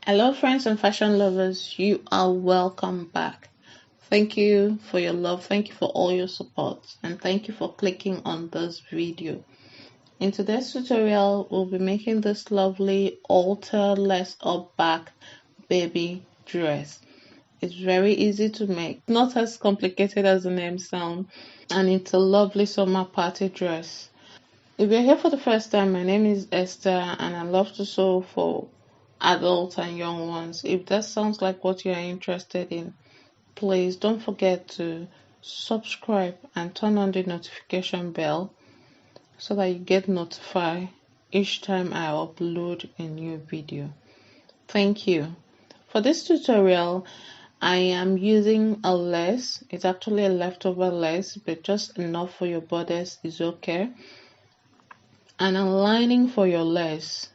Hello friends and fashion lovers, you are welcome back. Thank you for your love, thank you for all your support, and thank you for clicking on this video. In today's tutorial, we'll be making this lovely alter less up back baby dress. It's very easy to make, not as complicated as the name sounds, and it's a lovely summer party dress. If you're here for the first time, my name is Esther and I love to sew for adults and young ones. If that sounds like what you are interested in, please don't forget to subscribe and turn on the notification bell so that you get notified each time I upload a new video. Thank you. For this tutorial, I am using a lace. It's actually a leftover lace, but just enough for your bodice is okay. And a lining for your lace.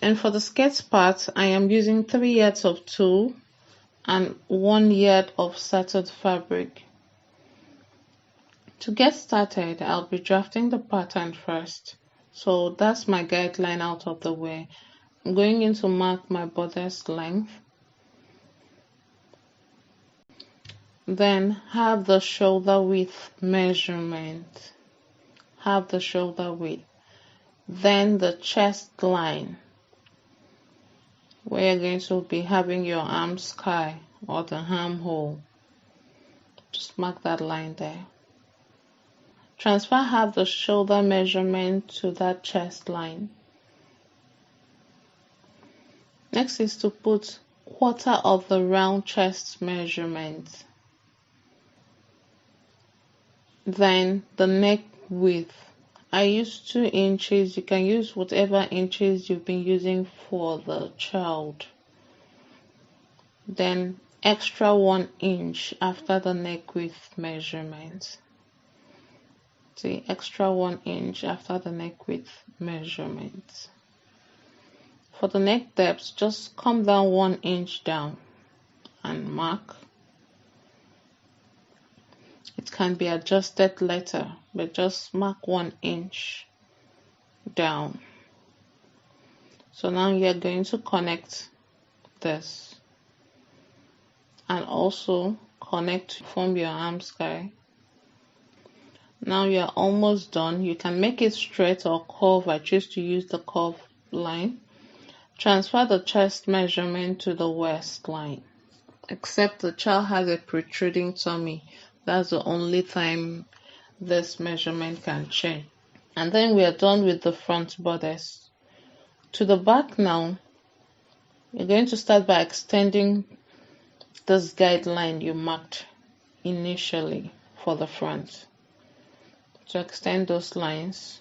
And for the skirt part, I am using 3 yards of tulle and 1 yard of setted fabric. To get started, I'll be drafting the pattern first. So that's my guideline out of the way. I'm going in to mark my bodice length. Then have the shoulder width measurement. Have the shoulder width. Then the chest line, where you're going to be having your arm sky or the armhole. Just mark that line there. Transfer half the shoulder measurement to that chest line. Next is to put quarter of the round chest measurement. Then the neck width. I use 2 inches. You can use whatever inches you've been using for the child. Then extra 1 inch after the neck width measurement. See, extra 1 inch after the neck width measurement. For the neck depth, just come down 1 inch down and mark. It can be adjusted later, but just mark 1 inch down. So now you're going to connect this and also connect to form your arm sky. Now you're almost done. You can make it straight or curve. I choose to use the curve line. Transfer the chest measurement to the waist line. Except the child has a protruding tummy. That's the only time this measurement can change. And then we are done with the front bodice. To the back now, you're going to start by extending this guideline you marked initially for the front. To extend those lines.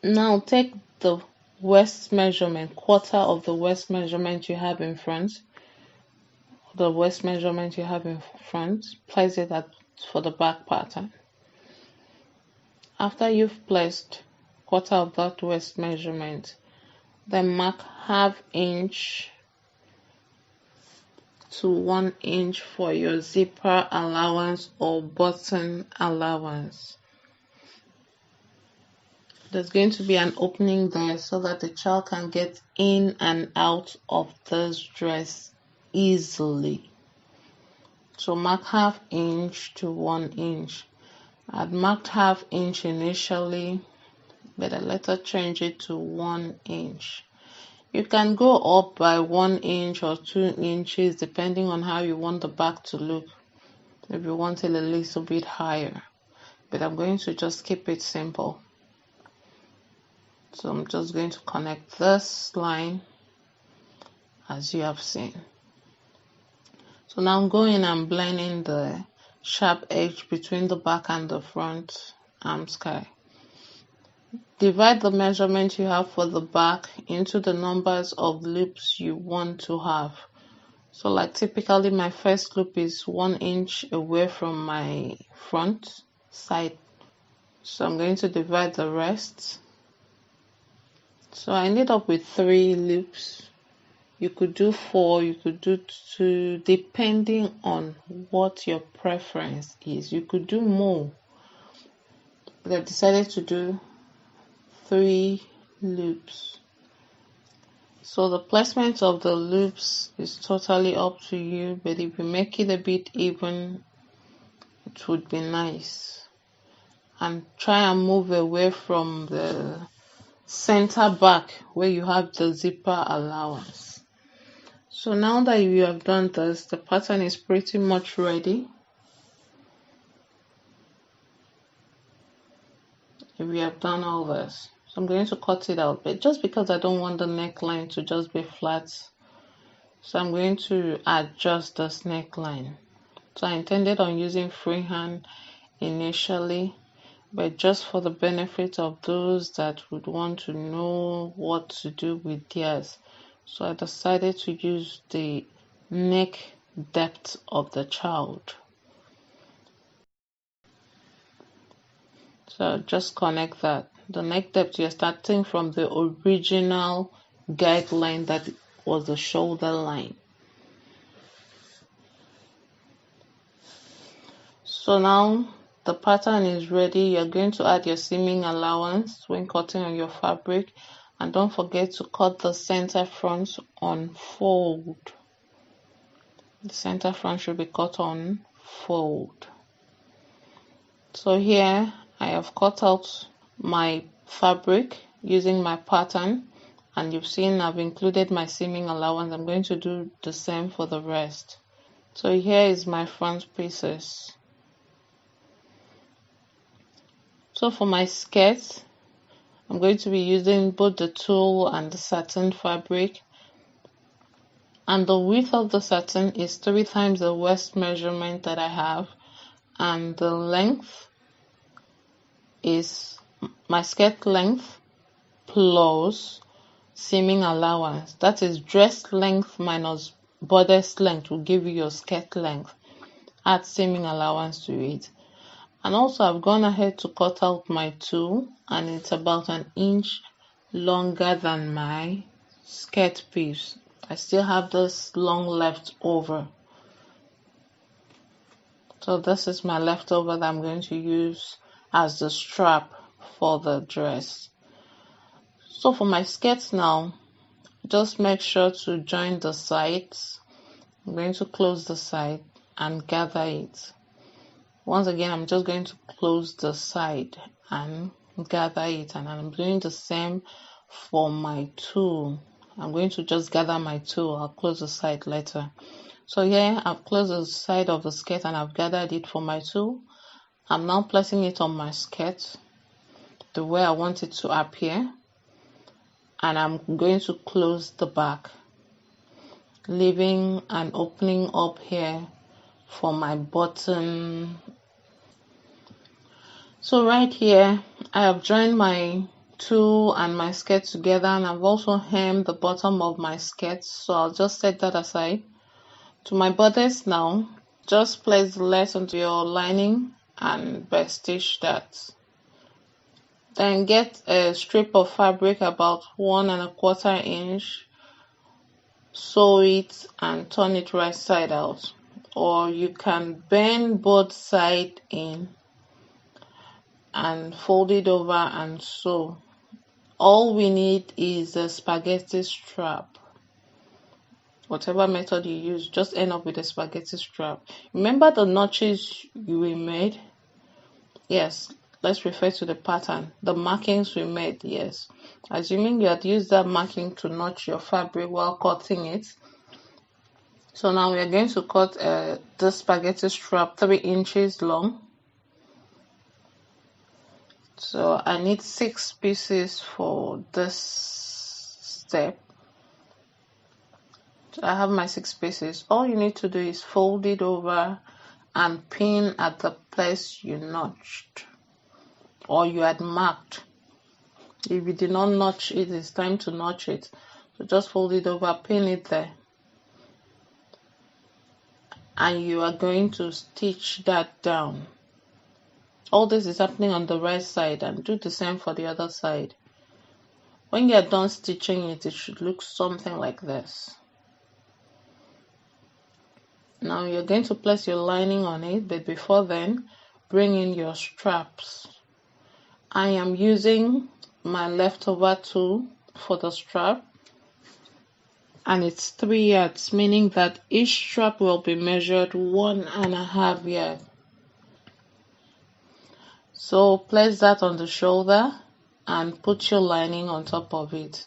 Now take the waist measurement, quarter of the waist measurement you have in front. The waist measurement you have in front, place it for the back pattern. After you've placed quarter of that waist measurement, then mark half inch to 1 inch for your zipper allowance or button allowance. There's going to be an opening there so that the child can get in and out of this dress easily. So mark half inch to 1 inch. I'd marked half inch initially, but I later change it to 1 inch. You can go up by 1 inch or 2 inches depending on how you want the back to look. If you want it a little bit higher, but I'm going to just keep it simple. So I'm just going to connect this line as you have seen. So now I'm going and blending the sharp edge between the back and the front arm sky. Divide the measurement you have for the back into the numbers of loops you want to have. So like typically my first loop is 1 inch away from my front side. So I'm going to divide the rest. So I ended up with 3 loops. You could do 4, you could do 2, depending on what your preference is. You could do more, but I've decided to do 3 loops. So the placement of the loops is totally up to you, but if you make it a bit even, it would be nice. And try and move away from the center back where you have the zipper allowance. So now that you have done this, the pattern is pretty much ready. We have done all this, so I'm going to cut it out, but just because I don't want the neckline to just be flat, so I'm going to adjust this neckline. So I intended on using freehand initially, but just for the benefit of those that would want to know what to do with theirs, so I decided to use the neck depth of the child. So just connect that. The neck depth, you're starting from the original guideline that was the shoulder line. So now the pattern is ready. You're going to add your seaming allowance when cutting on your fabric, and don't forget to cut the center front on fold. The center front should be cut on fold. So here I have cut out my fabric using my pattern, and you've seen I've included my seaming allowance. I'm going to do the same for the rest. So here is my front pieces. So for my skirt, I'm going to be using both the tulle and the satin fabric, and the width of the satin is 3 times the waist measurement that I have, and the length is my skirt length plus seaming allowance. That is dress length minus bodice length will give you your skirt length. Add seaming allowance to it. And also I've gone ahead to cut out my tulle, and it's about 1 inch longer than my skirt piece. I still have this long left over. So this is my leftover that I'm going to use as the strap for the dress. So for my skirt now, just make sure to join the sides. I'm going to close the side and gather it. Once again, I'm just going to close the side and gather it, and I'm doing the same for my tulle. I'm going to just gather my tulle. I'll close the side later. So here I've closed the side of the skirt and I've gathered it for my tulle. I'm now placing it on my skirt the way I want it to appear, and I'm going to close the back, leaving an opening up here for my button. So right here I have joined my tulle and my skirt together, and I've also hemmed the bottom of my skirt, so I'll just set that aside. To my bodice now, just place the lace onto your lining and back stitch that. Then get a strip of fabric about 1 1/4 inch, sew it and turn it right side out, or you can bend both sides in and fold it over and sew. All we need is a spaghetti strap. Whatever method you use, just end up with a spaghetti strap. Remember the notches we made? Yes, let's refer to the pattern. The markings we made, yes. Assuming you had used that marking to notch your fabric while cutting it. So now we are going to cut the spaghetti strap 3 inches long. So I need 6 pieces for this step. So I have my 6 pieces. All you need to do is fold it over and pin at the place you notched or you had marked. If you did not notch it, it's time to notch it. So just fold it over, pin it there, and you are going to stitch that down. All this is happening on the right side, and do the same for the other side. When you are done stitching it, it should look something like this. Now you're going to place your lining on it, but before then, bring in your straps. I am using my leftover tool for the strap, and it's 3 yards, meaning that each strap will be measured 1.5 yards. So place that on the shoulder and put your lining on top of it.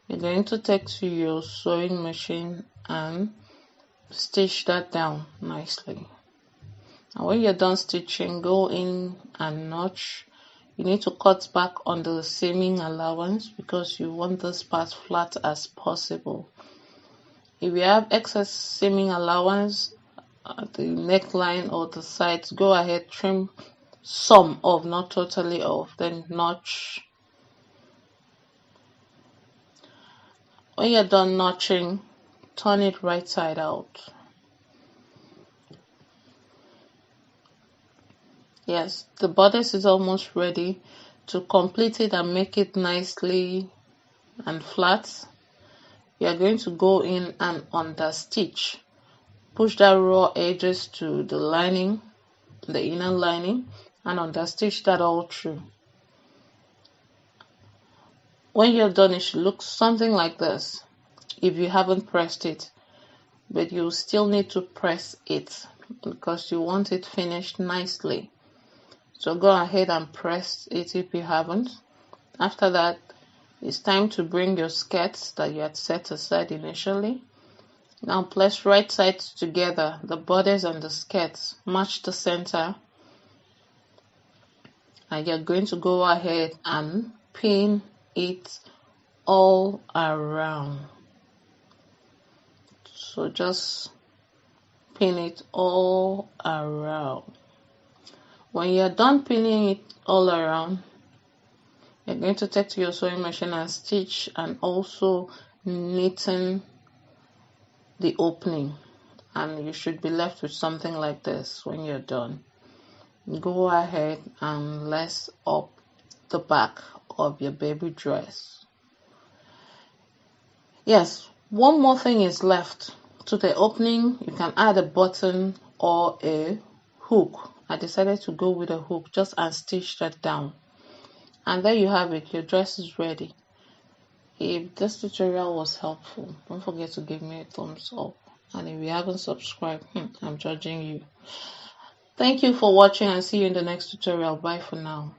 You're going to take to your sewing machine and stitch that down nicely. And when you're done stitching, go in and notch. You need to cut back on the seaming allowance because you want this part flat as possible. If you have excess seaming allowance at the neckline or the sides, go ahead, trim some off, not totally off, then notch. When you're done notching, turn it right side out. Yes, the bodice is almost ready. To complete it and make it nicely and flat, you are going to go in and understitch. Push that raw edges to the lining, the inner lining, and understitch that all through. When you're done, it should look something like this if you haven't pressed it, but you still need to press it because you want it finished nicely. So go ahead and press it if you haven't. After that, it's time to bring your skirts that you had set aside initially. Now place right sides together, the bodice and the skirts, match the center, and you're going to go ahead and pin it all around. So just pin it all around. When you're done pinning it all around, you're going to take to your sewing machine and stitch and also knitting the opening, and you should be left with something like this when you're done. Go ahead and lace up the back of your baby dress. Yes, one more thing is left. To the opening, you can add a button or a hook. I decided to go with a hook, just unstitch that down. And there you have it, your dress is ready. If this tutorial was helpful, don't forget to give me a thumbs up. And if you haven't subscribed, I'm judging you. Thank you for watching and see you in the next tutorial. Bye for now.